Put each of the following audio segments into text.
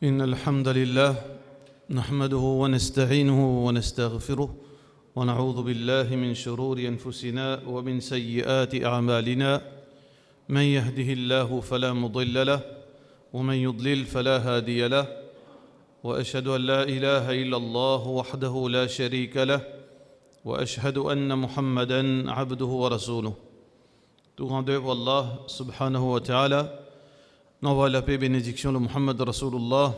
إن الحمد لله نحمده ونستعينه ونستغفره ونعوذ بالله من شرور أنفسنا ومن سيئات أعمالنا من يهده الله فلا مضل له ومن يضلل فلا هادي له وأشهد أن لا إله إلا الله وحده لا شريك له وأشهد أن محمدًا عبده ورسوله. Tout grandeur pour Allah subhanahu wa ta'ala. N'envoie la paix et bénédiction de Muhammad Rasulullah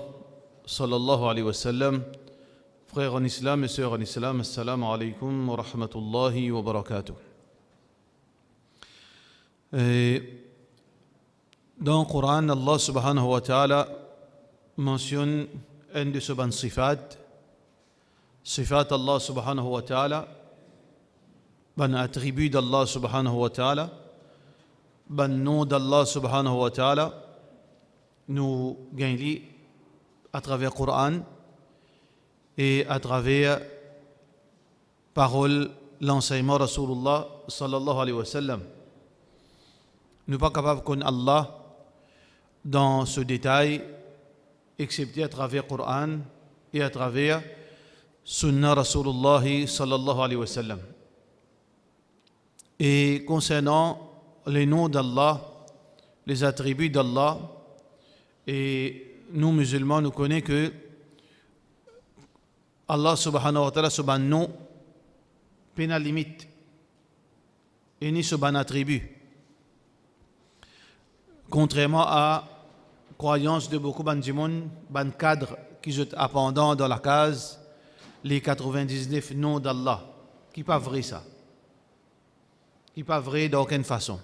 sallallahu alayhi wa sallam. Frères en islam et sœurs en islam, assalamu alaykum wa rahmatullahi wa barakatuh. Dans le Coran, Allah subhanahu wa ta'ala mentionne un de ses sifat. Sifat Allah subhanahu wa ta'ala, ban attribut d'Allah subhanahu wa ta'ala, ban nom d'Allah subhanahu wa ta'ala, nous gagnons à travers le Coran et à travers parole, l'enseignement Rasulullah sallallahu alayhi wa sallam. Nous ne sommes pas capables de connaître Allah dans ce détail, excepté à travers le Coran et à travers Sunnah Rasulullah sallallahu alayhi wa sallam. Et concernant les noms d'Allah, les attributs d'Allah, et nous musulmans, nous connaissons que Allah subhanahu wa ta'ala, c'est un nom, pas de limite, et ni c'est un attribut. Contrairement à la croyance de beaucoup de gens, ban cadre qui sont appendant dans la case, les 99 noms d'Allah, qui n'est pas vrai ça. Qui n'est pas vrai d'aucune façon.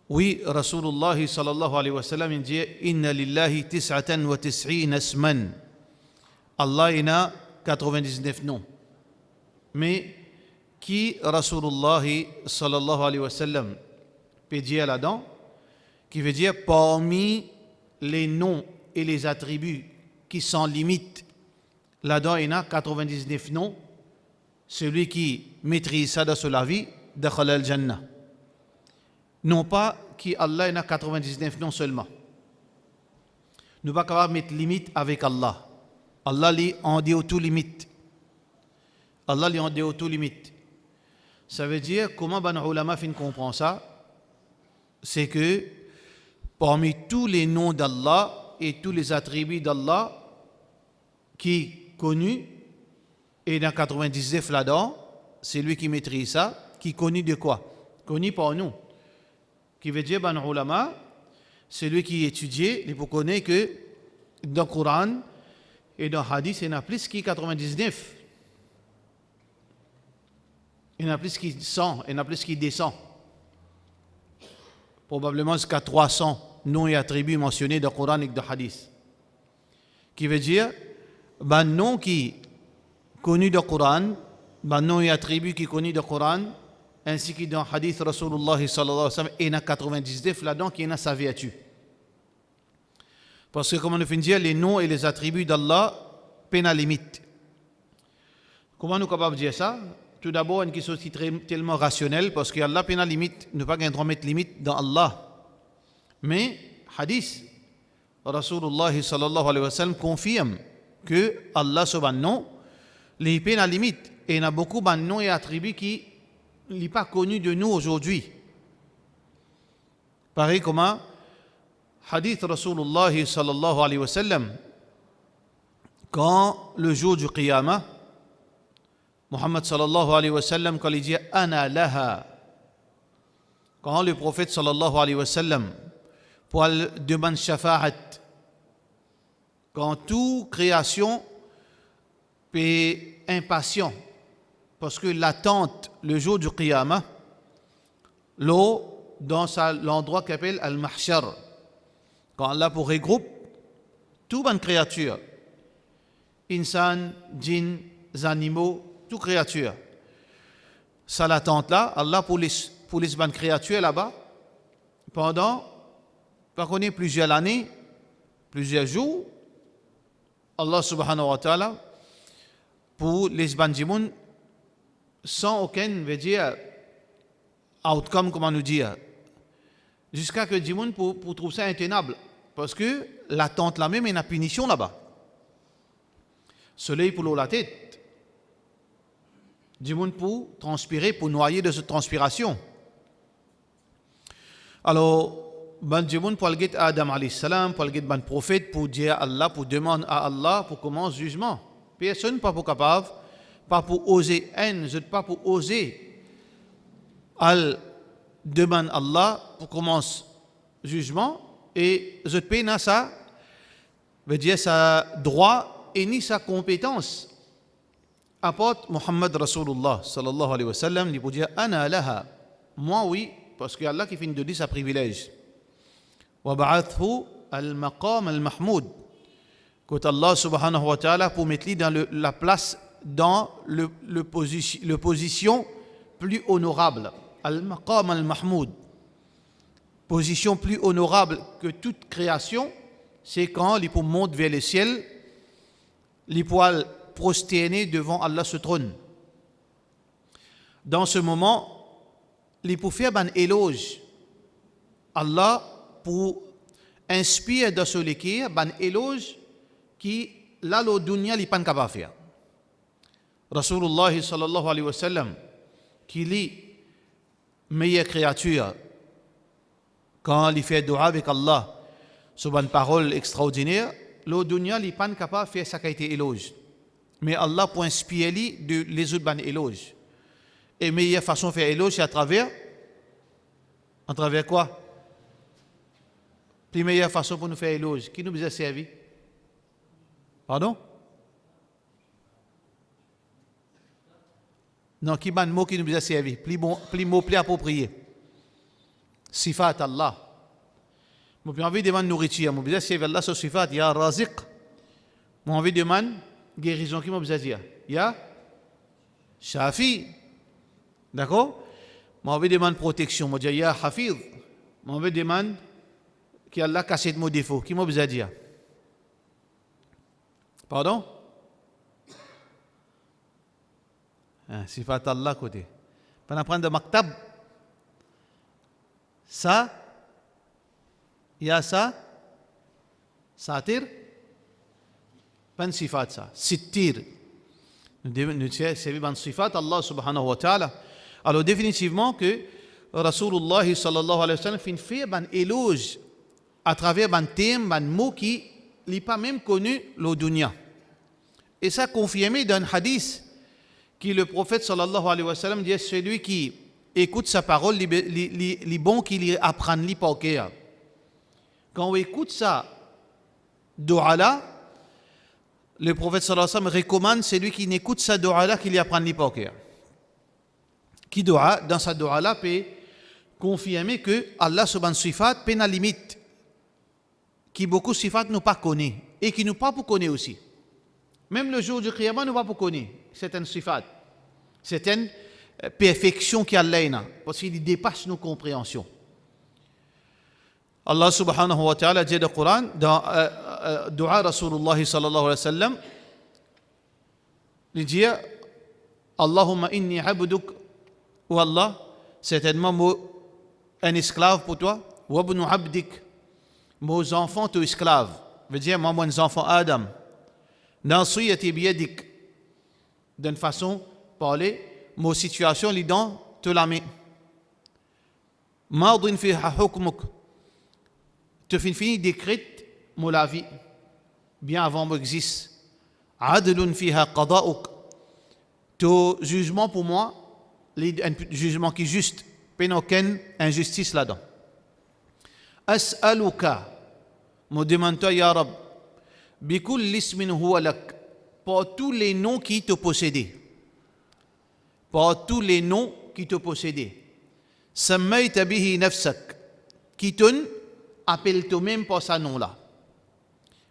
Oui, Rasulullah sallallahu alayhi wa sallam il dit Inna lillahi tis'atan wa tis'ina asman. Allah il a 99 noms. Mais qui Rasulullah sallallahu alayhi wa sallam peut dire là-dedans, qui veut dire parmi les noms et les attributs qui sont limites, là-dedans il y a 99 noms. Celui qui maîtrise ça dans la vie, dakhala al-jannah. Non pas qu'Allah a 99 noms seulement. Nous ne sommes pas capables de mettre limite avec Allah. Allah lui en dit tout limite. Allah lui en dit tout limite. Ça veut dire, comment les ulama comprennent ça? C'est que parmi tous les noms d'Allah et tous les attributs d'Allah qui sont connus, et dans 99 là-dedans, c'est lui qui maîtrise ça, qui est connu de quoi? Connu par nous. Qui veut dire, ban ulama, c'est lui qui étudie, il faut connaître que dans le Coran et dans le Hadith, il y en a plus qui 99. Il y en a plus qui 100, il y en a plus qui descend. Probablement jusqu'à 300 noms et attributs mentionnés dans le Coran et dans le Hadith. Qui veut dire, ban nom qui connu dans le Coran, ban nom et attributs qui connu dans le Coran, ainsi que dans le hadith Rasulullah sallallahu alayhi wa sallam, il y en a 99 là-dedans qui en a sa vertu. Parce que, comme on fait dire, les noms et les attributs d'Allah, peine à limite. Comment nous sommes capables de dire ça? Tout d'abord, une question tellement rationnelle, parce qu'Allah peine à limite, nous pas droit mettre limite dans Allah. Mais, hadith, Rasulullah sallallahu alayhi wa sallam confirme que Allah, sur un nom, les peines à limite. Et il y en a beaucoup de noms et attributs qui ne sont pas connus de nous aujourd'hui. Pareil comme hadith Rasulullah sallallahu alayhi wa sallam, quand le jour du Qiyamah, Muhammad sallallahu alayhi wa sallam, quand il dit Ana laha, quand le prophète sallallahu alayhi wa sallam, pour demander shafa'at, quand toute création est impatient, parce que l'attente, le jour du Qiyamah, l'eau dans l'endroit qu'on appelle Al-Mahshar, quand Allah pour regroupe toute bonne créature, insan, djinn, animaux, toute créature. Ça l'attente là, Allah pour les bonnes créatures là-bas, pendant, pas qu'on ait plusieurs années, plusieurs jours, Allah subhanahu wa ta'ala, pour les bonnes djimoun, sans aucun, veut dire, outcome, comment nous dire, jusqu'à que Djimoun pour trouver ça intenable. Parce que l'attente là même est une punition là-bas. Soleil pour l'eau la tête. Du monde pour transpirer, pour noyer de cette transpiration. Alors, ben du monde pour le guet Adam alayhi salam, pour le guet ben prophète, pour dire à Allah, pour demander à Allah pour commencer le jugement. Personne pas pour capable, pas pour oser haine, pas pour oser al demande à Allah pour commencer le jugement et je paye ça veut dire sa droit et ni sa compétence. Apporte Muhammad Rasulullah sallallahu alayhi wa sallam, il peut dire ana laha, moi oui, parce que Allah qui finit de dire sa privilège. Wa ba'athu al-maqam al-mahmoud. Quand Allah subhanahu wa ta'ala pour mettre lui dans la place, dans le position plus honorable. Al-maqam al-mahmoud. Position plus honorable que toute création, c'est quand il peut monter vers le ciel, il peut prosterner devant Allah ce trône. Dans ce moment, il peut faire un éloge. Allah pour inspirer dans ce l'équerre, un éloge qui, là, le dunya, il n'est pas capable de faire. Rasulullah sallallahu alayhi wa sallam, qui lit meilleure créature, quand il fait dua avec Allah, sur une parole extraordinaire, le dunya, il n'est pas capable de faire sa qualité éloge. Mais Allah pour inspirer de les autres éloges. Et meilleure façon de faire éloge, c'est à travers quoi? La meilleure façon pour nous faire éloge, qui nous a servi? Pardon? Non, qui est mot qui nous a servi? Plus mot, plus approprié. Sifat Allah. Je n'ai pas envie de demander nourriture. Je vais servir Allah sur sifat. Il y a raziq. Je n'ai envie de demander guérison. Qui m'a dire? Il y a shafi. D'accord? Je n'ai envie de demander protection. Je dis il y a hafiz. Je n'ai envie de demander qu'il y a Allah cassé de mon défaut. Qui m'a dire? Pardon? Sifat Allah côté. Pour apprendre de maktab. Ça, il y a ça, satir, pas de sifat ça, sittir. Nous servons de sifat Allah subhanahu wa ta'ala. Alors définitivement que Rasulullah sallallahu alayhi wa sallam fait un éloge à travers un thème, un mot qui n'est pas même connu le dunya. Et ça confirmé dans un hadith qui le prophète sallallahu alayhi wa sallam dit celui qui écoute sa parole, les bons qui apprennent les par cœur. Quand on écoute ça, dua-là, le prophète sallallahu alayhi wa sallam recommande celui qui n'écoute sa dua-là qu'il y apprend les par cœur. Qui doit, dans sa dua-là, peut confirmer que Allah subhanahu wa ta'ala peut la limite, qui beaucoup de sifat nous pas connaît et qui nous pas pour connaître aussi. Même le jour du Qiyamah, nous pas pour connaître certaines sifat, certaines perfection qui Allah parce qu'il dépasse nos compréhensions. Allah subhanahu wa ta'ala dit dans le Coran, dans dua Rasulullah sallallahu alayhi wa sallam, il dit Allahumma inni abduk, ou Allah, certainement un esclave pour toi, wa ibnu abdik, mes enfants tu esclaves, veut dire moi mes enfants Adam, nasiyati biyadik, d'une façon parler, ma situation li dans te la main. Madin fiha hukmuk. Tu fini décrète mon la vie bien avant m'existe. Adlun fiha qada'uk. Tu jugement pour moi, un jugement qui est juste, pas aucune injustice là-dedans. As'aluka. Me demande-toi ya Rab, bi kulli ismin huwa lak. Pour tous les noms qui te possédaient. Par tous les noms qui te possédaient. Sammayta bihi nafsak, qui te appelle toi-même par ce nom-là.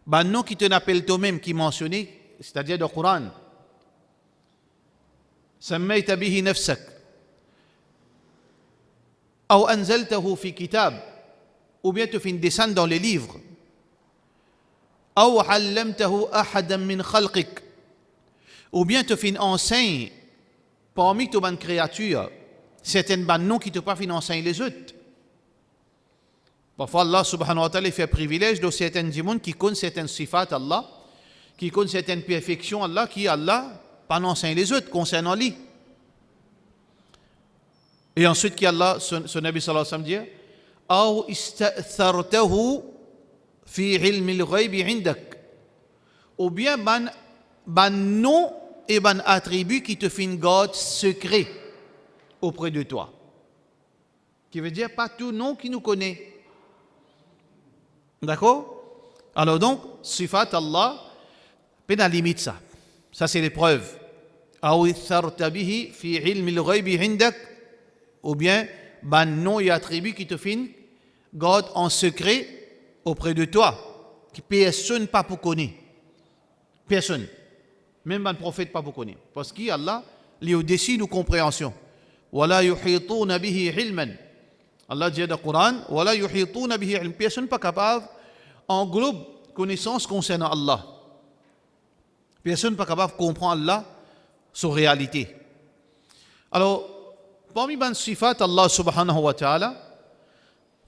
Ben nom qui te appelle toi-même, qui est mentionné, c'est-à-dire dans le Coran. Sammayta bihi nafsak. Ou anzaltahu fi kitab, ou bien tu fais une descente dans les livres. Ou allamtahu ahadan min khalqik, ou bien tu fais une enseigne parmi toutes les créatures, certaines noms qui ne te pas financer les autres. Parfois, Allah subhanahu wa ta'ala fait privilège de certains gens qui connaissent certaines sifat Allah, qui connaissent certaines perfections Allah, qui Allah, pas n'enseigne les autres concernant lui. Et ensuite, qui Allah, son Nabi sallallahu alayhi wa sallam dit, أو استأثرته في علم الغيب عندك, ou bien ban nom et ban attribut qui te fait une garde secret auprès de toi. Qui veut dire pas tout nom qui nous connaît. D'accord? Alors donc, sifat Allah, peut la limite ça. Ça c'est l'épreuve. أو استأثرت به في علم الغيب عندك, ou bien ban nom et attribut qui te fait une garde en secret auprès de toi, que personne pas pour connaître. Personne. Même un prophète pas pour connaître. Parce qu'Allah, il est au-dessus de nos compréhensions. وَلَا يُحِيطُونَ بِهِ عِلْمًا. Allah dit dans le Coran, وَلَا يُحِيطُونَ بِهِ عِلْمًا. Personne pas capable englobe connaissance concernant Allah. Personne pas capable de comprendre Allah, sa réalité. Alors, parmi les sifat Allah subhanahu wa ta'ala,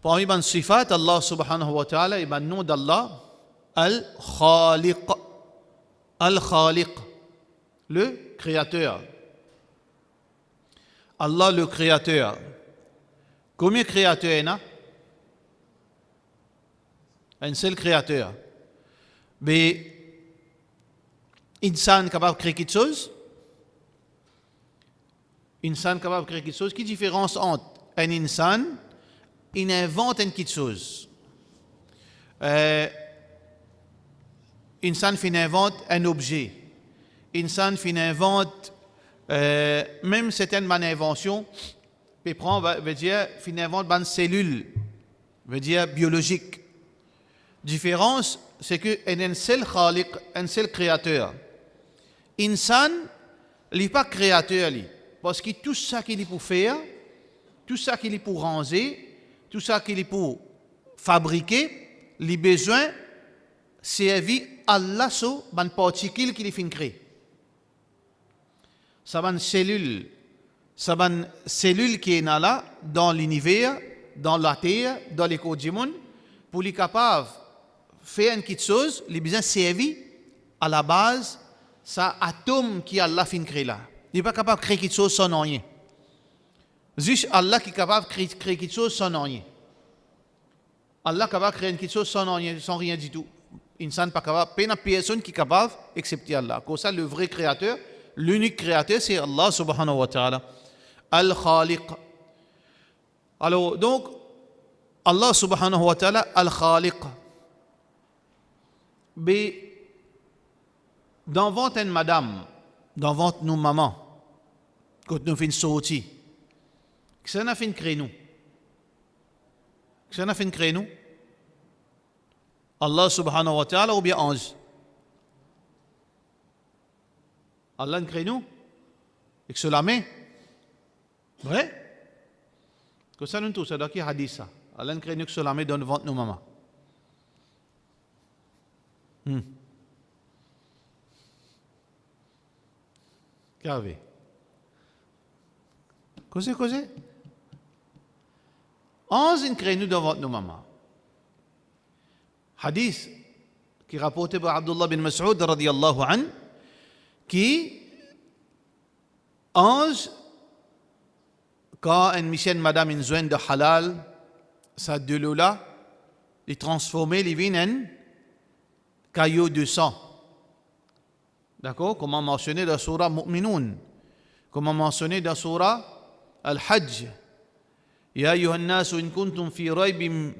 parmi les sifat Allah subhanahu wa ta'ala, et le nom d'Allah, Al-Khaliq. Al-Khaliq, le créateur. Allah le créateur. Combien de créateurs il y a? Un seul créateur. Mais, insan capable de créer quelque chose? Insan capable de créer quelque chose? Quelle différence entre un insan, il invente quelque chose? Insan invente un objet. Insan invente même certaines inventions. Puis veut dire invente une cellule, veut dire biologique. Différence, c'est que un seul khaliq, un seul créateur. Insan, il n'est pas créateur, parce que tout ça qu'il est pour faire, tout ça qu'il est pour ranger, tout ça qu'il est pour fabriquer, les besoins servi Allah sur une particule qu'il est créé. Ça va une cellule, ça va une cellule qui est là dans l'univers, dans la terre, dans l'éco du monde, pour les capable faire une petite chose, les besoins servi à la base, ça atome qui Allah fin créé là. Il n'est pas capable de créer quelque chose sans rien. Juste Allah qui est capable de créer quelque chose sans rien. Allah est capable de créer quelque chose sans rien du tout. Insan pas capable, pas une personne qui est capable d'excepter Allah. Comme ça, le vrai créateur, l'unique créateur, c'est Allah subhanahu wa ta'ala. Al-Khaliq. Alors, donc, Allah subhanahu wa ta'ala, Al-Khaliq. Mais, dans votre madame, dans votre nous maman, quand nous faisons sortir, que ça n'a fait créer nous? Que ça n'a fait créer nous? Allah subhanahu wa ta'ala ou bien ange? Allah nous crée nous? Et que cela met? Vrai? Que ça nous tous, c'est dans qui hadith ça? Allah nous crée nous que cela met dans le ventre de nos mamans. Qu'avez? Causez? Ange nous crée nous dans le ventre de nos mamans. Hadith qui est rapporté par Abdullah bin Mas'ud radiyallahu an, qui ange quand une mission madame une zone de halal, ça de l'eau là, il transformé les vins en cailloux de sang. D'accord? Comme mentionné dans la surah Mu'minun, comme mentionné dans la surah Al-Hajj. Ya ayyuhan nasu in kuntum fi raybin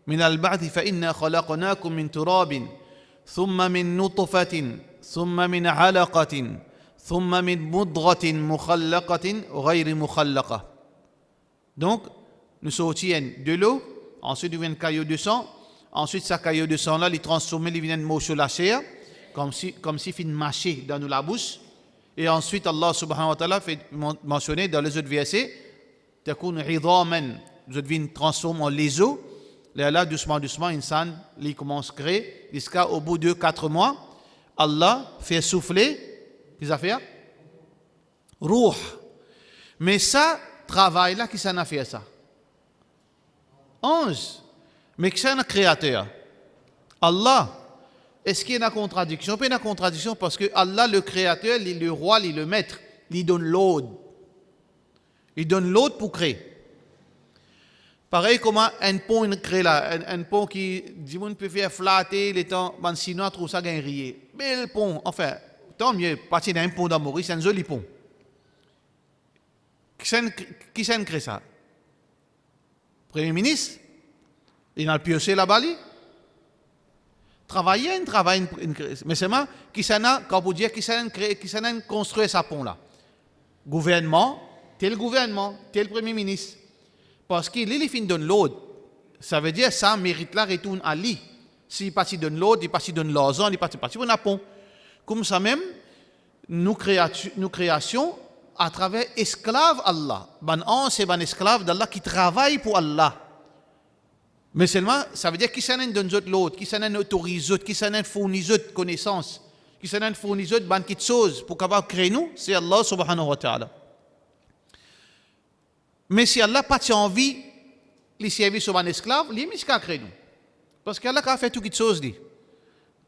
من البعث فإنا خلقناكم من تراب ثم من نطفة ثم من علقة ثم من مضغة مخلقة غير مخلقة. Donc, nous sortions de l'eau, ensuite il vient un caillou de sang, ensuite ce caillou de sang là, il transforme, il vient de sur la chair, comme si il mâché dans la bouche, et ensuite Allah subhanahu wa ta'ala fait mentionner dans les autres versets, تكون عظاما, vous devez transformer en les os. Là, doucement, insan, il commence à créer, jusqu'au bout de 4 mois, Allah fait souffler, qu'est-ce qu'il fait? Ruh. Mais ça, travail là, qui s'en a fait ça? Ange. Mais que c'est un créateur. Allah, est-ce qu'il y a une contradiction? Pas une contradiction parce que Allah, le créateur, il est le roi, il est le maître, il donne l'ordre. Il donne l'ordre pour créer. Pareil comme un pont il crée là, un pont qui, du monde peut faire flatter les temps, ben sinon trouve ça gagne rien. Bel pont, enfin, tant mieux, partir d'un pont dans Maurice, c'est un joli pont. Qui s'en crée ça? Premier ministre? Il a le pioché là-bas, lui? Travailler, mais seulement, qui s'en a, quand vous dites, qui s'en a construit sa pont là? Gouvernement, tel premier ministre. Parce qu'il est fin donne l'autre. Ça veut dire ça mérite là retourne à lui. S'il parti donne l'autre, il parti donne l'argent, il parti pour un pont. Comme ça même, nous créations à travers esclaves Allah. C'est un esclave d'Allah qui travaille pour Allah. Mais seulement, ça veut dire qui s'en donne l'autre, qui s'en autorise, qui s'en fournit de connaissances, qui s'en fournit de ban de choses pour capable créer nous, c'est Allah subhanahu wa ta'ala. Mais si Allah n'a pas envie de servir sur un esclave, il est créé nous. Parce qu'Allah a fait toutes les choses.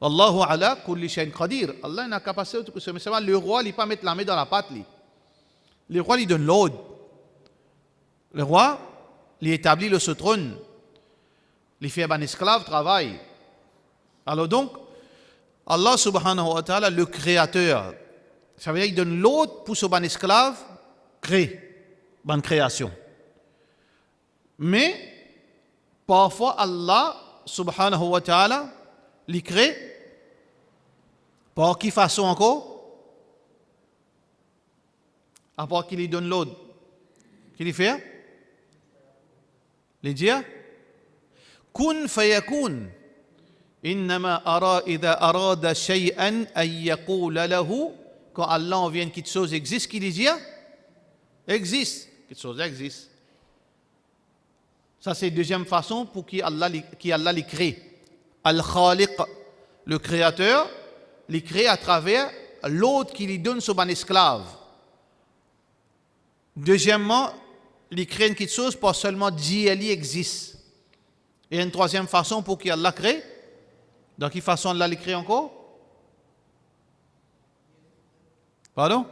Allahu ala kulli shay'in qadir. Allah a la capacité de tout ça. Mais seulement le roi, il ne peut pas mettre la main dans la pâte. Le roi, il donne l'ordre. Le roi, il établit le trône. Il fait un esclave travail. Alors donc, Allah subhanahu wa ta'ala, le créateur, ça veut dire qu'il donne l'ordre pour ce ban esclave créé. Bonne création. Mais, parfois, Allah, subhanahu wa ta'ala, les crée. Par qui façon encore? À part qu'il lui donne l'ordre. Qu'il lui fait? Les dire? Kun fayakun. Innama ara idha arada shay'an an yaqula lahu. Quand Allah en vient quelque chose existe, qu'il lui dit? Existe. Quelque chose existe. Ça, c'est la deuxième façon pour qui Allah les crée. Al-Khaliq, le créateur, les crée à travers l'autre qui lui donne son esclave. Deuxièmement, il crée quelque chose pour seulement dire qu'elle existe. Et une troisième façon pour qui Allah crée. Dans quelle façon Allah les crée encore? Pardon?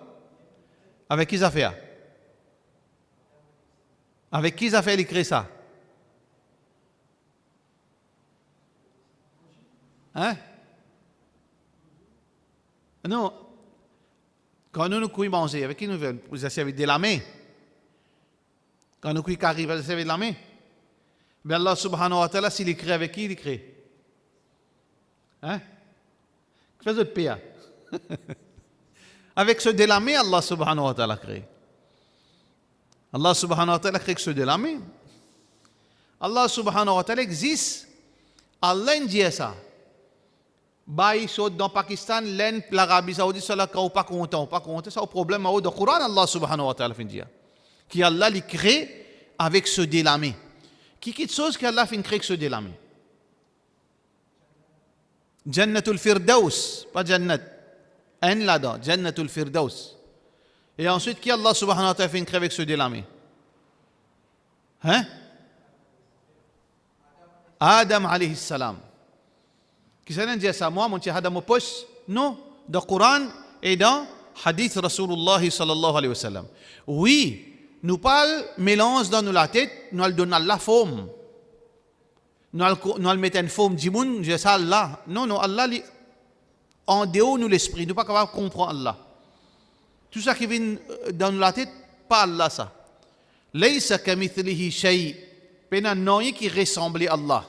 Avec qui ça fait? Avec qui ça fait écrire ça? Hein? Non. Quand nous couillons manger, avec qui nous venons? Vous avez servi de la main. Quand nous couillons carré, vous avez servi de la main. Mais Allah subhanahu wa ta'ala, s'il écrit avec qui il écrit? Hein? Qu'est-ce que vous faites? Avec ce de la main, Allah subhanahu wa ta'ala crée. Allah subhanahu wa ta'ala crée que ceux de la main. Allah subhanahu wa ta'ala existe. Allah dit ça. Baï saute dans Pakistan, l'Arabie Saoudite, ça là pas content, ça au problème dans le Coran Allah subhanahu wa ta'ala fait dire. Qui Allah les crée avec ce de la main. Qui quelque chose qu'Allah fait créer que ce de la main. Jannatul Firdaus, pas Jannat. Un là-dedans, Jannatul Firdaus. Et ensuite, qui Allah subhanahu wa ta'ala fait créer avec ce de la main? Hein? Adam alayhi salam. Qui s'en dit ça? Moi, mon petit Adam au poche? Non. Dans le Coran et dans le hadith Rasulullah sallallahu alayhi wa sallam. Oui, nous parlons mélange dans la tête, nous allons donner la forme. Nous allons mettre une forme du monde, je sais Allah. Non, Allah, en dehors nous l'esprit, nous ne sommes pas capables de comprendre Allah. Tout ça qui vient dans la tête, pas Allah ça. Laysa kamithlihi shay. Pena non qui ressemble à Allah.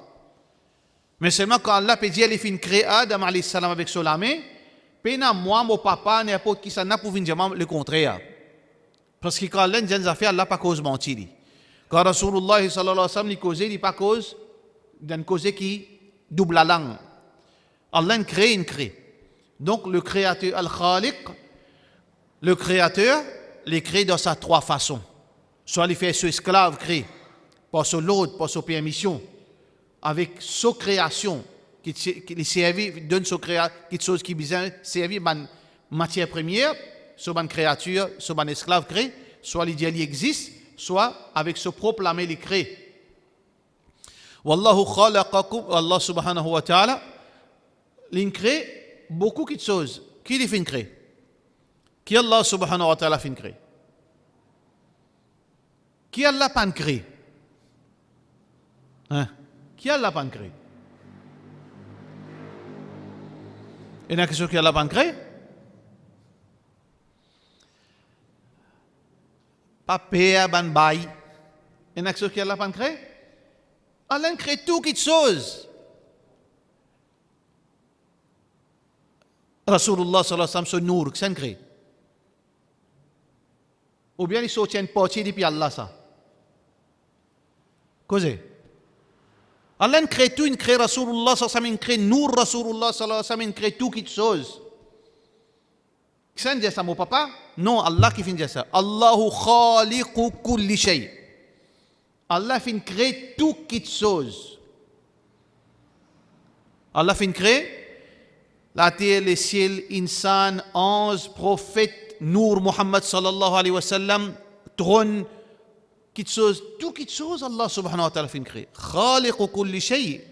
Mais seulement quand Allah peut dire, il fait créer Adam alayhi salam avec son main, pena moi, mon papa, n'importe qui ça n'a pour venir le contraire. Parce que quand Allah dit des affaires, Allah pas cause mentir. Quand Rasulullah sallallahu alayhi wa sallam il cause, il pas cause d'une cause qui double la langue. Allah crée. Donc le créateur Al-Khaliq, le créateur, les crée dans sa trois façons. Soit il fait ce esclave créé, par son l'autre, par sa permission, avec sa création, qui les servit, donne sa création, quelque chose qui besoin servir matière première, sur une créature, sur un esclave créé, soit l'idéal existe, soit avec ce propre la main il crée. Wallahu khalaqakum, Allah subhanahu wa ta'ala, il crée beaucoup de choses. Qui les fait créer? Qui Allah subhanahu wa ta'ala fait créer? Qui Allah pas créé? Hein? Qui Allah pas créé? Il y a quelque chose qui Allah pas créé? Pas payer ban bail. Il y a quelque chose qui Allah pas créé? Allah crée tout quelque chose. Rasulullah sallallahu alayhi wa sallam ce nour, qu'est-ce qu'il crée? Ou bien il soutient une partie depuis Allah ça. Qu'est-ce? Allah crée tout, il crée Rasulullah sallallahu alayhi wa sallam, il crée nour Rasulullah sallallahu alayhi wa sallam, il crée tout quelque chose. Qu'est-ce que dit ça mon papa? Non, Allah qui fait dire ça. Allahu khaliqu kulli shay. Allah fait créer tout quelque chose. Allah fait créer la terre, les ciels, insan, anges, prophètes, Nour Muhammad sallallahu alayhi wa sallam, trône, quelque chose, tout quelque chose, Allah subhanahu wa ta'ala fait créer. Khaliqu kulli shay.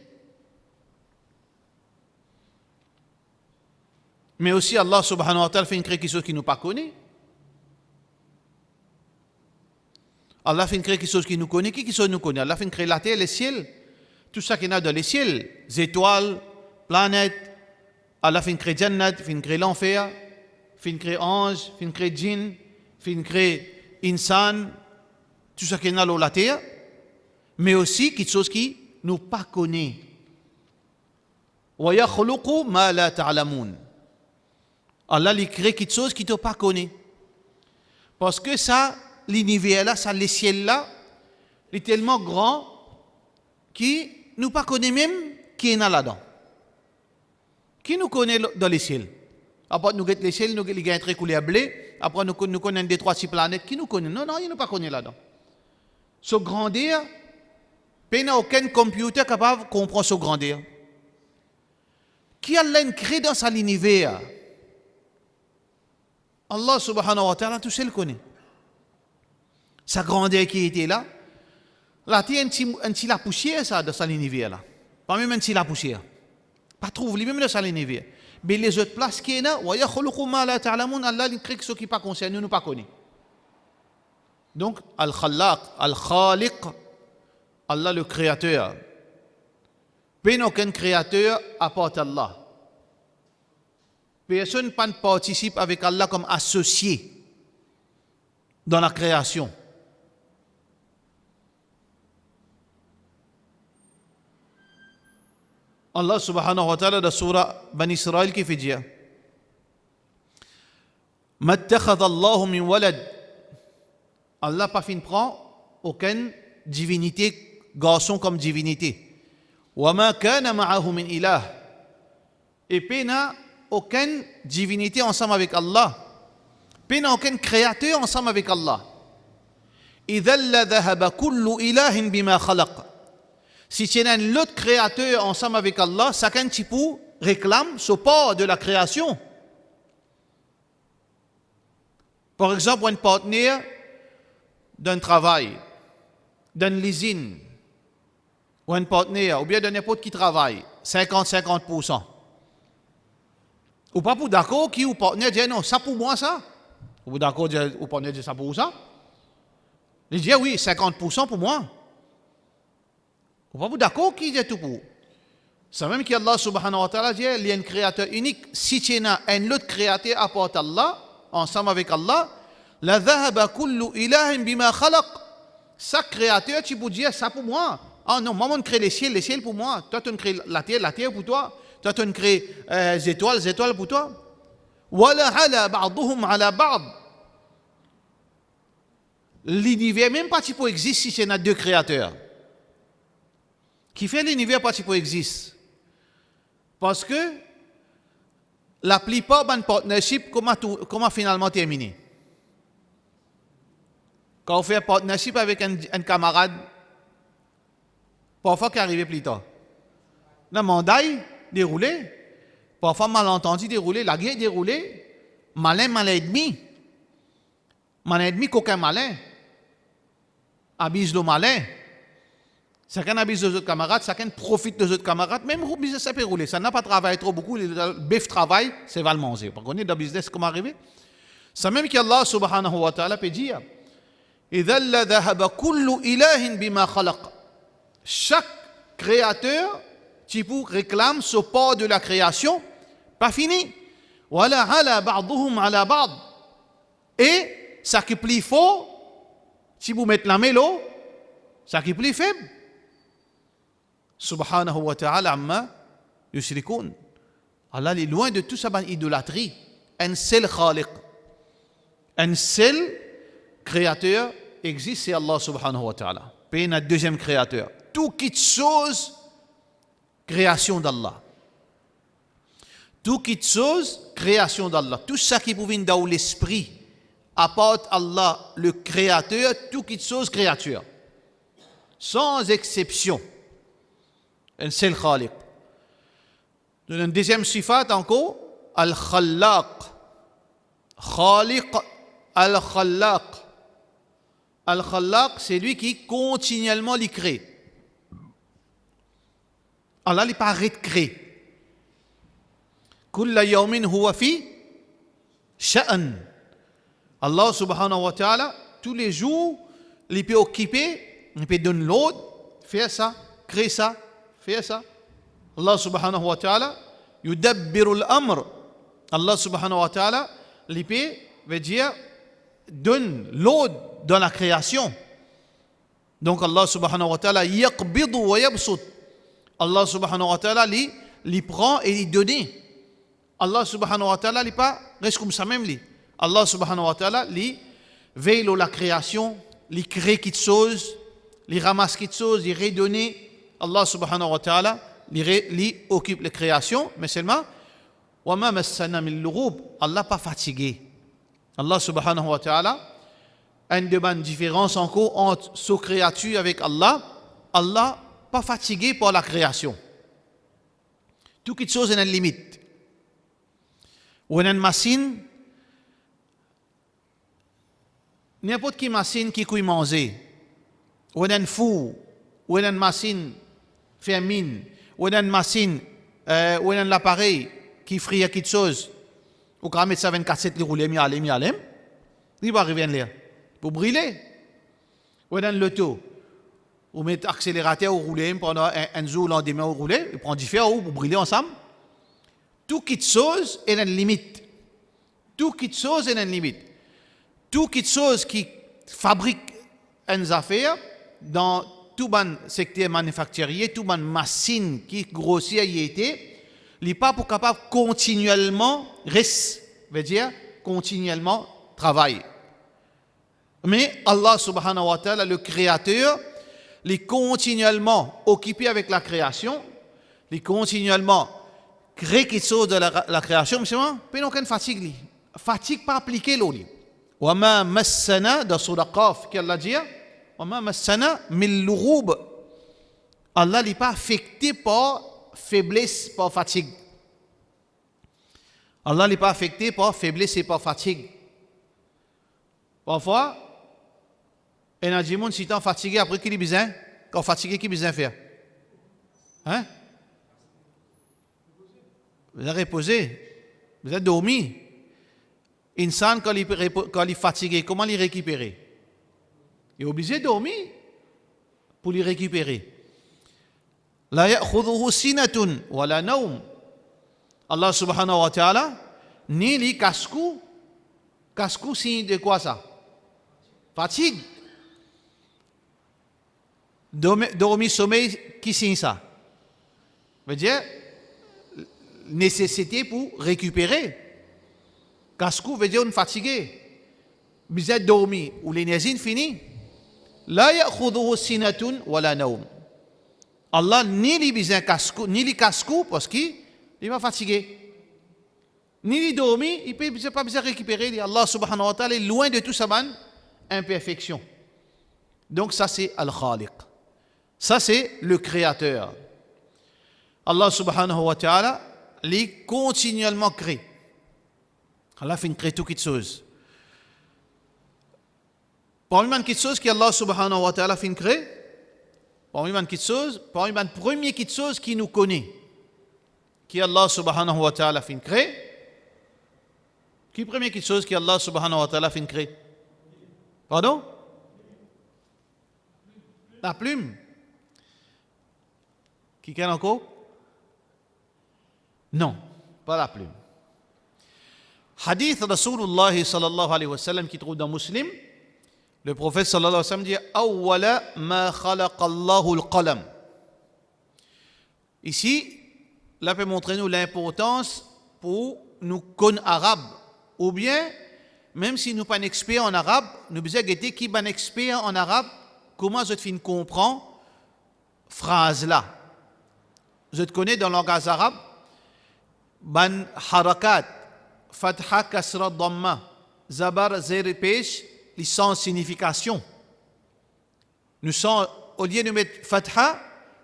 Mais aussi Allah subhanahu wa ta'ala fait créer quelque chose qui nous pas connaît. Allah fait créer quelque chose qui nous connaît. Qui chose nous connaît? Allah fait créer la terre, les ciels, tout ça qu'il y a dans les ciels, les étoiles, planètes. Allah fait créer Jannat, fait créer l'enfer, fait créer ange, fait créer djinn, fait créer insan, tout ça qu'il y a dans la terre, mais aussi quelque chose qui nous pas connaît. Wa yakhluqu ma la ta'lamun. Allah il crée quelque chose qui ne pas connaît. Parce que ça, l'univers là, ça, les ciels là, il est tellement grand qui nous pas connaît même qui est là-dedans. Qui nous connaît dans les ciels? Après nous les ciels, nous les gagnons très coulé à blé. Après nous connaissons des 3-6 planètes. Qui nous connaît? Non, il ne pas connaît là-dedans. Ce grandeur, il n'y a aucun computer capable de comprendre ce grandeur. Qui a créé dans sa l'univers? Allah subhanahu wa ta'ala, tout seul connaît. Sa grandeur qui était là, là, il y a un petit la poussière ça, dans sa l'univers là. Pas même un petit la poussière. Pas trouve, même dans sa l'univers. Mais les autres places qui sont là, wa yakhluqu ma la ta'lamun, Allah il crée ce qui pas concerne, nous pas connaît. Donc, Al-Khallaq, Al-Khaliq, Allah le créateur. Pas aucun créateur à part Allah. Personne ne participe avec Allah comme associé dans la création. Allah subhanahu wa ta'ala dans surah Bani Israël qui fait dire Mattakhadha Allahu min walad. Allah pas fin prend aucune divinité, garçon comme divinité. Wa ma kana ma'ahu min ilah. Et pena aucune divinité ensemble avec Allah. Pena aucun créateur ensemble avec Allah. Idha la dhahaba kullu ilahin bima khalaq. Si tu as un autre créateur ensemble avec Allah, chacun petit peu réclame ce part de la création. Par exemple, un partenaire d'un travail, d'une usine, ou un partenaire, ou bien de n'importe qui travaille, 50-50%. Ou pas pour d'accord qui ou partenaire dit non, ça pour moi ça. Ou d'accord ou partenaire dit ça pour ça. Il dit oui, 50% pour moi. Ou pas pour d'accord qui dit tout pour. C'est même qu'Allah subhanahu wa ta'ala dit il y a un créateur unique. Si tu as un autre créateur à part Allah, ensemble avec Allah, la dhahaba kullu ilahin bima khalaq. Chaque créateur, tu peux dire ça pour moi. Ah non, moi, on crée les ciels pour moi. Toi, tu crées la terre pour toi. Toi, tu crées les étoiles pour toi. Wala ala ba'duhum ala ba'd. L'univers, même pas, tu peux exister si c'est a deux créateurs. Qui fait l'univers pas, tu peux exister. Parce que la plupart de partnership, comment finalement terminer? Quand on fait un partnership avec un camarade, parfois qui arrive plus tard. Le mandat déroulé, parfois malentendu déroulé, la guerre déroulée, malin ennemi. Malin ennemi, qu'aucun malin. Abuse le malin. Chacun abuse de autres camarades, chacun profite de autres camarades, même le business ça peut rouler. Ça n'a pas travaillé trop beaucoup, le bif travail, c'est va le manger. Parce qu'on est dans le business, comment arriver? C'est même qu'Allah subhanahu wa ta'ala peut dire إِذَا لَذَهَبَ كُلُّ إِلَهٍ بِمَا خَلَقَ. Chaque créateur, typou, réclame ce part de la création, pas fini. وَلَا عَلَى بَعْضُهُمْ عَلَى بَعْضٍ. Et ça qui est plus fort, si vous mettez la mélo, ça qui est plus faible. Subhanahu wa ta'ala amma yushrikun. Allah est loin de tout ça, idolâtrie. Un seul khaliq, un seul créateur existe, c'est Allah subhanahu wa ta'ala. Puis notre deuxième créateur. Tout quitte chose, création d'Allah. Tout quitte chose, création d'Allah. Tout ça qui pouvait dans l'esprit, apporte Allah, le créateur, tout quitte chose, créature. Sans exception. Un seul khaliq. Une deuxième sifat encore, al-khallaq. Khaliq al-khallaq. Al-khallaq, c'est lui qui continuellement les crée. Allah n'est pas arrêté de créer. Kulla yawmin huwa fi sha'an. Allah subhanahu wa ta'ala, tous les jours, il peut occuper, il peut donner l'autre, faire ça, créer ça, faire ça. Allah subhanahu wa ta'ala, yudabbiru al-amr. Allah subhanahu wa ta'ala, il peut, veut dire, donne l'autre dans la création. Donc Allah subhanahu wa ta'ala, yaqbidu wa yabsut. Allah subhanahu wa ta'ala, il prend et il donne. Allah subhanahu wa ta'ala, il pas reste comme ça même. Allah subhanahu wa ta'ala, il veille la création, il crée quelque chose, il ramasse quelque chose, il redonne. Allah subhanahu wa ta'ala, il occupe la création, mais seulement, وَمَا مَسَّنَا مِن لُغُوبٍ. Allah pas fatigué. Allah subhanahu wa ta'ala a une bonne différence encore entre sa créature avec Allah. Allah pas fatigué par la création. Toute chose a une limite. Ou une machine, n'importe quelle machine qui peut manger, ou un four, ou une machine fait mine, ou une machine, ou un appareil qui frie quelque chose, ou quand mettre ça 24/7, il roule, il va arriver là, pour brûler. Ou un loto, ou mettre accélérateur ou rouler pendant un jour, lendemain ou rouler, il prend différents pour brûler ensemble. Tout quelque chose est une limite. Tout quelque chose est une limite. Tout quelque chose qui fabrique une affaire dans tout le secteur manufacturier, tout le machine qui grossit y était, il n'est pas pour capable continuellement reste, veut dire continuellement travailler. Mais Allah subhanahu wa ta'ala, le créateur, il est continuellement occupé avec la création, il est continuellement créé quelque chose de la création, mais c'est moi, puis non aucune fatigue. Fatigue pas appliquée l'eau. وَمَا مَسَّنَا dans Surah Qaf, qu'Allah dit, وَمَا مَسَّنَا مِن لُغُوبٍ. Allah n'est pas affecté par faiblesse, par fatigue. Allah n'est pas affecté par faiblesse et par fatigue. Parfois, il y a des gens qui sont fatigués après qu'ils ont besoin, quand fatigué, qu'ils ont besoin de faire. Hein? Vous avez reposé, vous avez dormi. Insan, quand il est fatigué, comment il récupérer? Il est obligé de dormir pour le récupérer. La ya'khudhuhu sinatun wa la nawm. Allah subhanahu wa ta'ala, ni li cascou. Cascou, signe de quoi ça? Fatigue. Dormir, sommeil, qui signe ça? Veut dire, nécessité pour récupérer. Cascou veut dire une fatigué. Vous êtes dormi ou l'énergie finie. La ya'khudhuhu sinatun wa la nawm. Allah ni li besoin cascou, ni li cascou parce qu'il va fatigué. Ni li dormi, il peut pas besoin récupérer. Allah subhanahu wa ta'ala est loin de tout ça, imperfection. Donc ça c'est Al-Khaliq. Ça c'est le créateur. Allah subhanahu wa ta'ala les continuellement crée. Allah fait créer toutes les choses. Parmi les choses qu'Allah subhanahu wa ta'ala fait créer, parmi les premières petites choses qui nous connaît, qui Allah subhanahu wa ta'ala fin créer, qui est la première petite chose qui Allah subhanahu wa ta'ala fin créer? Pardon? La plume. Qui est encore? Non, pas la plume. Hadith Rasulullah sallallahu alayhi wa sallam qui trouve dans Muslim, le prophète sallallahu alayhi wa sallam dit Awwala ma khalaqallahu al-qalam. Ici, là peut montrer nous l'importance pour nous connaître arabe, ou bien même si nous pas un expert en arabe, nous besoin guetter qui est un expert en arabe, comment je te comprends phrase là. Je te connais dans le langage arabe, ban harakat, fatha kasra dhamma, zabar zer pesh, les sans signification. Nous sommes, au lieu de mettre fatha,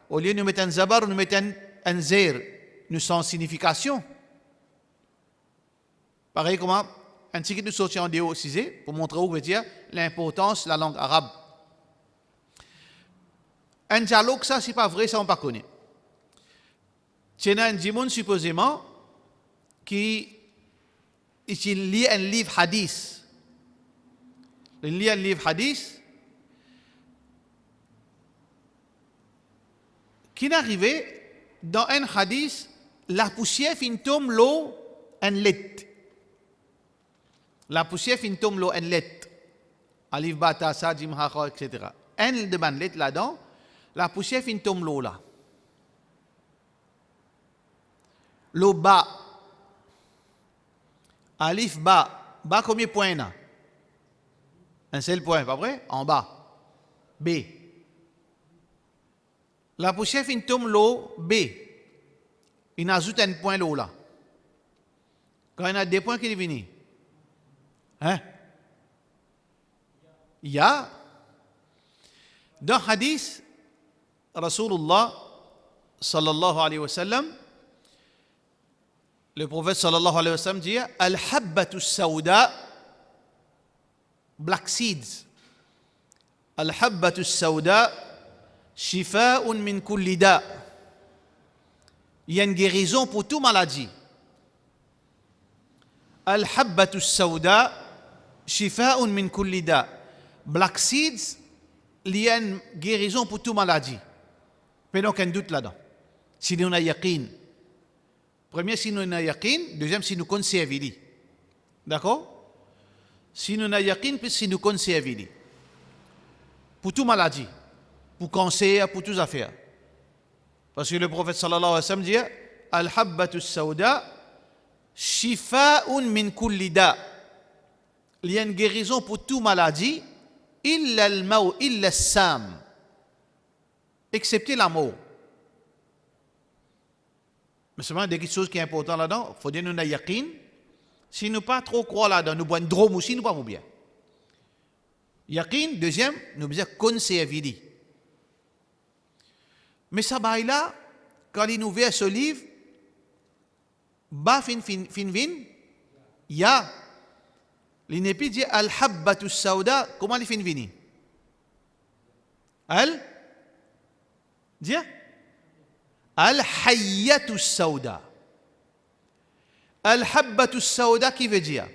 au lieu de mettre un zabar, nous mettons un zer, nous sans signification. Pareil comment un petit qui nous sortit en déo cisé pour montrer où veut dire l'importance de la langue arabe. Un dialogue, ça, c'est pas vrai, ça on pas connaît. Il y a un dimon supposément qui lit un livre hadith. Il lit un livre hadith qui est arrivé dans un hadith, la poussière fin tombe l'eau en lait. La poussière fin tombe l'eau en lait. Alif bata sa jim ha etc. Un de ban lait là-dedans, la poussière fin tombe l'eau là. L'eau bas. Alif bas. Bas combien de points là? Un seul point, pas vrai? En bas. B. La poussière fin tombe l'eau B. Il ajoute un point l'eau là. Quand il y a des points qui sont venus. Hein? Il y a dans le hadith Rasulullah sallallahu alayhi wa sallam, le prophète sallallahu alayhi wa sallam dit Al-habbatu sawda, black seeds. Al-habbatu sawda, shifa'un min kulli da. Il y a une guérison pour toute maladie. Al-habbatu sawda, shifa'un min kulli da. Black seeds, il y a une guérison pour toute maladie. Mais donc, un doute là-dedans. Si nous avons yaqin. Premier, si nous avons yaqin. Deuxième, si nous conservons. D'accord? Si nous avons yaqin, puis si nous conservons. Pour toute maladie. Pour cancer, pour toutes affaires. Parce que le prophète sallallahu alayhi wa sallam dit Al-habbatu sawda, shifa'un min kulli da. Il y a une guérison pour toute maladie, illa al-maw, illa al-sam. Excepté la mort. Mais seulement des choses qui sont importantes là-dedans, il faut dire que nous avons yaqin. Si nous ne pas trop croire là-dedans, nous avons une drôme aussi, nous ne pas bien. Yaqin, deuxième, nous devons conserver. Mais ça va là, quand il nous ouvre ce livre, il y a l'inépi dit al-habbatu sawda, comment il finit? Dis Al-hayyatu sawda. Al-habbatu sawda qui veut dire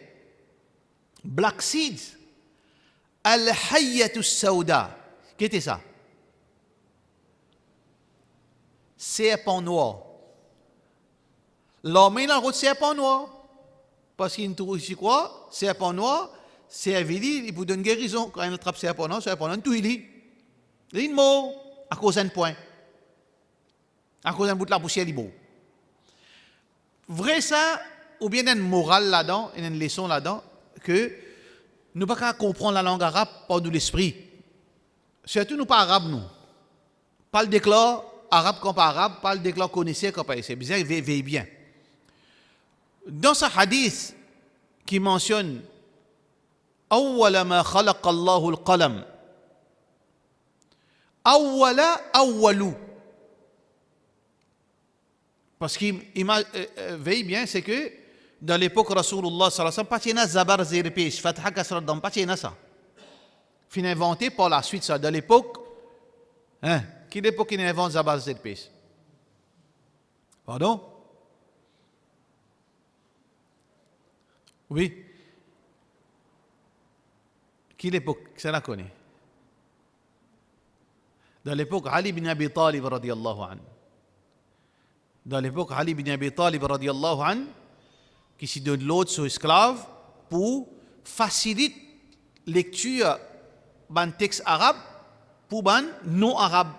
black seeds. Al-hayyatu sawda. Qu'est-ce que c'est ça? Serpent noir. L'homme il a un serpent noir. Parce qu'il trouve ici quoi? Serpent noir, servili, il vous donne guérison. Quand il attrape serpent noir, tout il dit. Il est mort à cause d'un point. À cause d'un bout de la poussière, il est beau. Vrai ça, ou bien une morale là-dedans, une leçon là-dedans, que nous ne pouvons pas comprendre la langue arabe par de l'esprit. Surtout nous pas arabes, nous. Pas le déclare arabe comme pas arabe, pas le déclare connaisseur comme pas. C'est bizarre, veille bien. Dans ce hadith qui mentionne Awwala ma khalaqa Allahu al-qalam. Awwala awwalu. Parce qu'il veille bien, c'est que dans l'époque Rasulullah sallallahu alayhi wa sallam, pas tiena zabar zirpish, fatha kasra dam, pas tiena ça. Fin inventé par la suite ça. Dans l'époque, hein, Qui l'époque qui invente à base de pêche? Pardon? Oui. Qui l'époque? Ça la connaît. Dans l'époque Ali ibn Abi Talib radiyallahu anhu. Dans l'époque Ali ibn Abi Talib radiyallahu anhu, qui se donne l'autre sur esclave pour faciliter lecture d'un texte arabe pour ban non arabe.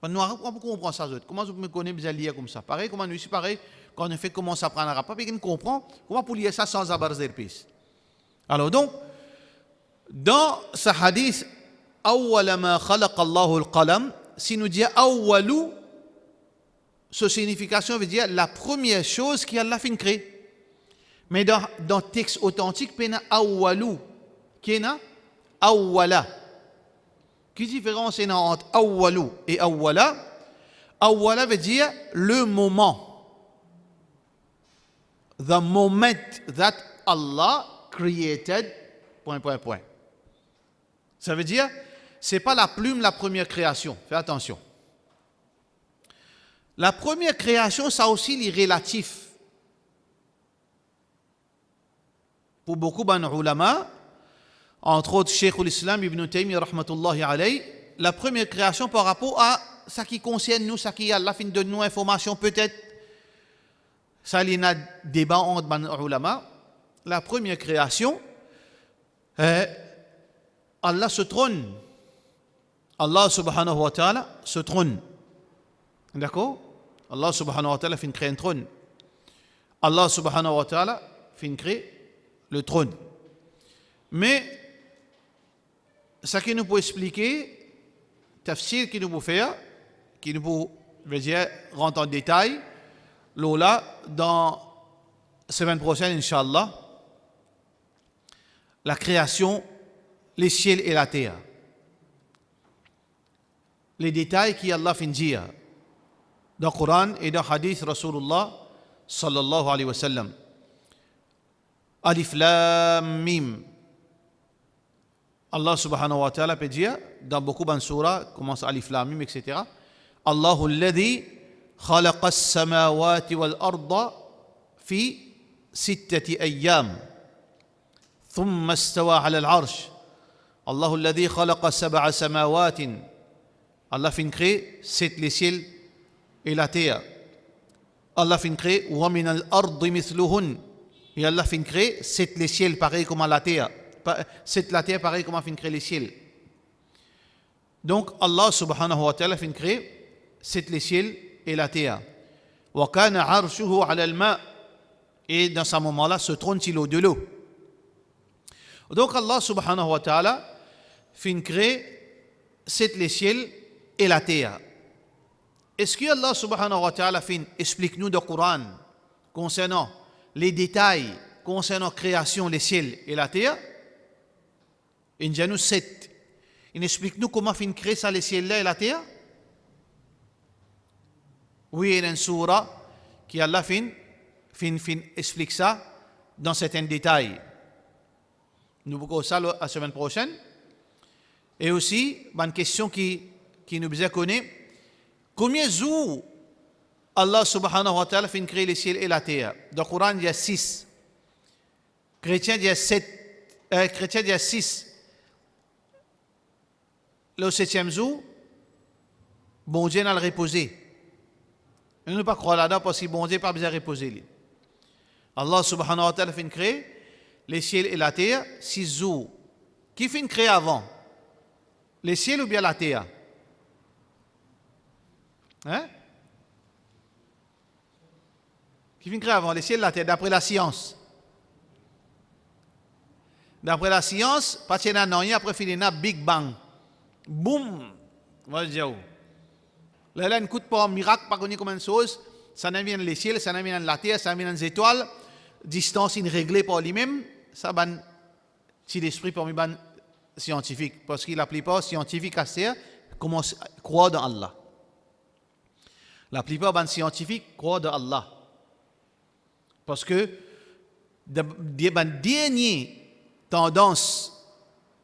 Non arabe, comment on comprend ça? Comment vous me connaissez bien lire comme ça? Pareil, comment nous ici, pareil, quand on fait comment ça prend arabe, pas bien qu'on comprend, comment pour lire ça sans abarzer le piste. Alors donc, dans ce hadith, أول ما خلق الله القلم, si nous dit أولو, sa signification veut dire la première chose qui Allah fin créer. Mais dans le texte authentique, il y a awwalu, qui est awwala. Quelle différence est entre awwalu et awwala? Awwala veut dire le moment. The moment that Allah created. Point, point, point. Ça veut dire, c'est pas la plume la première création. Fais attention. La première création, ça aussi est relatif. Pour beaucoup d'ulama, entre autres Cheikh l'Islam Ibn Taymiyyah rahmatullahi alayhi, la première création par rapport à ce qui concerne nous, ce qui a la fin de nous informations peut-être, ça il y a débat entre ulama. La première création, Allah se trône. Allah subhanahu wa ta'ala se trône. D'accord? Allah subhanahu wa ta'ala fin créer un trône. Allah subhanahu wa ta'ala fin créer le trône. Mais, ce qui nous peut expliquer, tafsir qui nous peut faire, qui nous peut dire, rentrer en détail, là, dans la semaine prochaine, Inch'Allah, la création, les ciels et la terre. Les détails qu'Allah fin dire dans le Coran et dans le Hadith Rasulullah sallallahu alayhi wa sallam. Alif Lam Mim. Allah subhanahu wa ta'ala peut dire dans beaucoup de surahs, commence Alif Lam Mim, etc. Allahu alladhi khalaqa as-samawati wal arda fi sittati ayyam. ثم استوى على العرش. الله الذي خلق 7 سماوات. Allah fin créer les ciels et la terre. Allah fin créer wa min al-ardi mithluhun. Et Allah fin créer les ciels pareil comme la terre. C'est la terre pareil comme Allah fin créer les ciels. Donc Allah subhanahu wa ta'ala fin créer les ciels et la terre. Wa kana arshuhu 'ala al-ma'. Et dans ce moment-là se trône-t-il de l'eau. Donc Allah subhanahu wa ta'ala fin créer les ciels et la terre. Est-ce que Allah subhanahu wa ta'ala fin explique-nous dans le Coran concernant les détails concernant la création des ciels et la terre? Il y a nous 7. Il explique-nous comment fin créer ça les ciels et la terre? Oui, il y a une surah qui Allah fin explique ça dans certains détails. Nous verrons ça la semaine prochaine. Et aussi, une question qui nous besoin connaître. Combien de jours Allah subhanahu wa ta'ala fait créer les ciels et la terre? Dans le Coran, il y a 6. Chrétien, il y a 7. Chrétien, il y a 6. Le 7e jour, bon Dieu n'a le reposé. Nous ne pas croire là-dedans parce que bon Dieu n'a pas besoin de reposer. Allah subhanahu wa ta'ala fait créer les ciels et la terre 6 jours. Qui fait créer avant? Les ciels ou bien la terre? Hein? Qui vient créer avant les ciels et la terre, d'après la science. D'après la science, pas de rien, après il y a Big Bang. Boum! Moi je dis, là, un coup de pas un miracle, pas connu comme une chose, ça n'a vient les ciels, ça n'a vient la terre, ça n'a vient les étoiles, distance réglée par lui-même, ça ban si l'esprit pour ban scientifique, parce que la plupart scientifiques à terre commencent à croire dans Allah. La plupart des scientifiques croient dans Allah. Parce que la dernière tendance,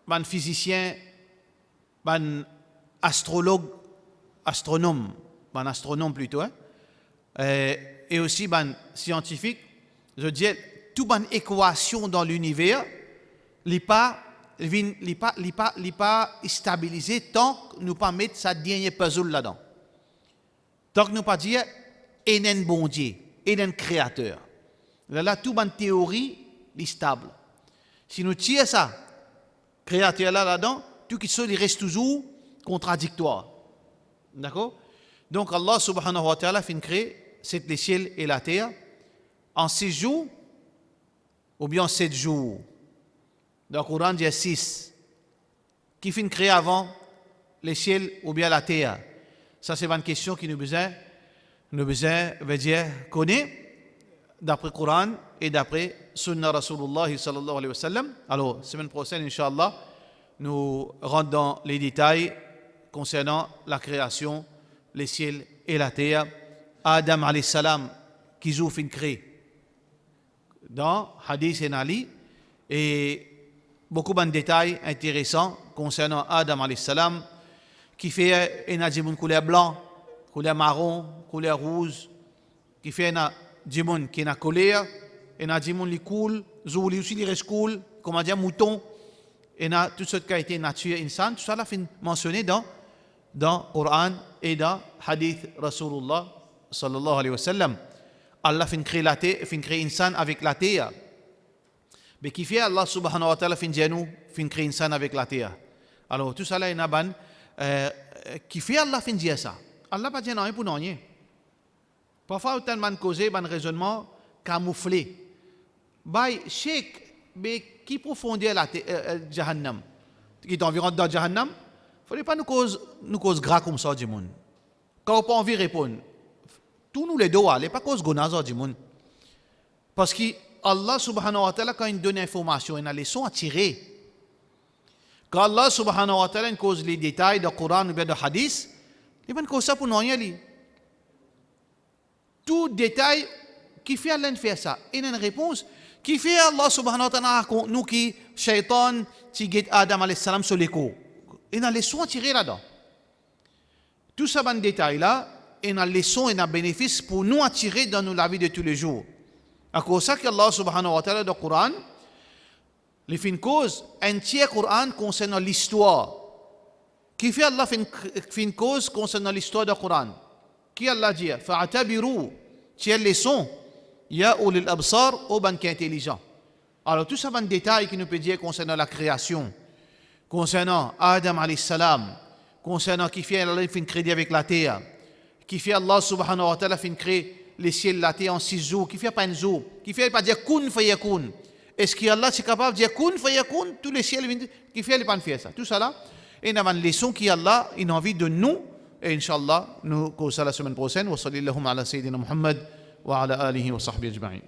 les physiciens, les astrologues, astronome plutôt, hein, et aussi ban scientifique, je dis, toute bonne équation dans l'univers, n'est pas stabilisé tant que nous pas mettre sa dernière puzzle là-dedans. Tant que nous pas dire, il y a un bon Dieu, il y a un créateur. Là, toute bonne théorie est stable. Si nous tirons ça, créateur là-dedans, tout qui il reste toujours contradictoire. D'accord? Donc Allah subhanahu wa ta'ala fin créer les ciels et la terre en 6 jours ou bien en 7 jours. Dans le Coran, il y a 6. Qui fin créer avant les ciels ou bien la terre? Ça, c'est une question qui nous besoin veut dire connaître d'après le Coran et d'après Sunna Rasulullah sallallahu alayhi wa sallam. Alors, semaine prochaine, Inch'Allah, nous rentrons dans les détails concernant la création, les ciels et la terre. Adam alayhi salam, qui ont fin créé dans Hadith et Ali, et beaucoup de détails intéressants concernant Adam alayhi salam, qui fait un djimoun couleur blanc, couleur marron, couleur rouge, qui fait un djimoun qui est en colère, et un djimoun qui coule, zouli aussi qui reste cool, comme on dit mouton, et a toute cette qualité nature insan, tout ça là fait mentionné dans le Coran et dans Hadith Rasulullah sallallahu alayhi wa sallam. Allah fin créer la terre, fin créer insan avec la terre. Mais qui fait Allah subhanahu wa ta'ala fin genou, fin créer insan avec la terre. Alors tout ça là, il y a ban qui fait Allah fin dire ça. Allah pas dire non pour non rien. Parfois autant man causer ban raisonnement camouflé. Bay sheikh mais qui profondeur la Jahannam, qui est environ dans Jahannam, il ne faut pas nous cause gras comme ça du monde. Quand on n'a pas envie de répondre, tous nous les deux, il n'est pas cause gonazo du monde. Parce que Allah subhanahu wa ta'ala, quand il donne l'information, il a les leçons à tirer. Quand Allah subhanahu wa ta'ala cause les détails du Coran ou bien du Hadith, il ne va pas cause ça pour nous rien. Tout détail qui fait Allah faire ça, il y a une réponse. Qui fait Allah subhanahu wa ta'ala nous qui shaitan qui guide Adam alayhi salam sur l'écho. Il a les leçons à tirer là-dedans. Tout ça, ban détail là, il a les leçons et un bénéfice pour nous attirer dans la vie de tous les jours. À cause ça que Allah subhanahu wa ta'ala dans le Coran, les fin cause, un tiers Coran concernant l'histoire. Qui fait Allah fin cause concernant l'histoire du Coran? Qui Allah dit? Fa'atabiru, tiers leçon. Ya ulil absar au ban qui est intelligent. Alors tout ça ban détail qui nous peut dire concernant la création, concernant Adam alayhi salam, concernant qui fait Allah fin créer avec la terre, qui fait Allah subhanahu wa ta'ala fin créer les ciels la terre en 6 jours, qui fait pas un jour, qui fait pas dire kun fayakun. Est-ce que Allah est capable de dire kun fayakun tous les ciels qui fait pas faire ça. Tout ça là, et il y a une leçon qui Allah a envie de nous et Inch'Allah nous cause ça la semaine prochaine. Wa sallallahu ala sayyidina Muhammad وعلى آله وصحبه أجمعين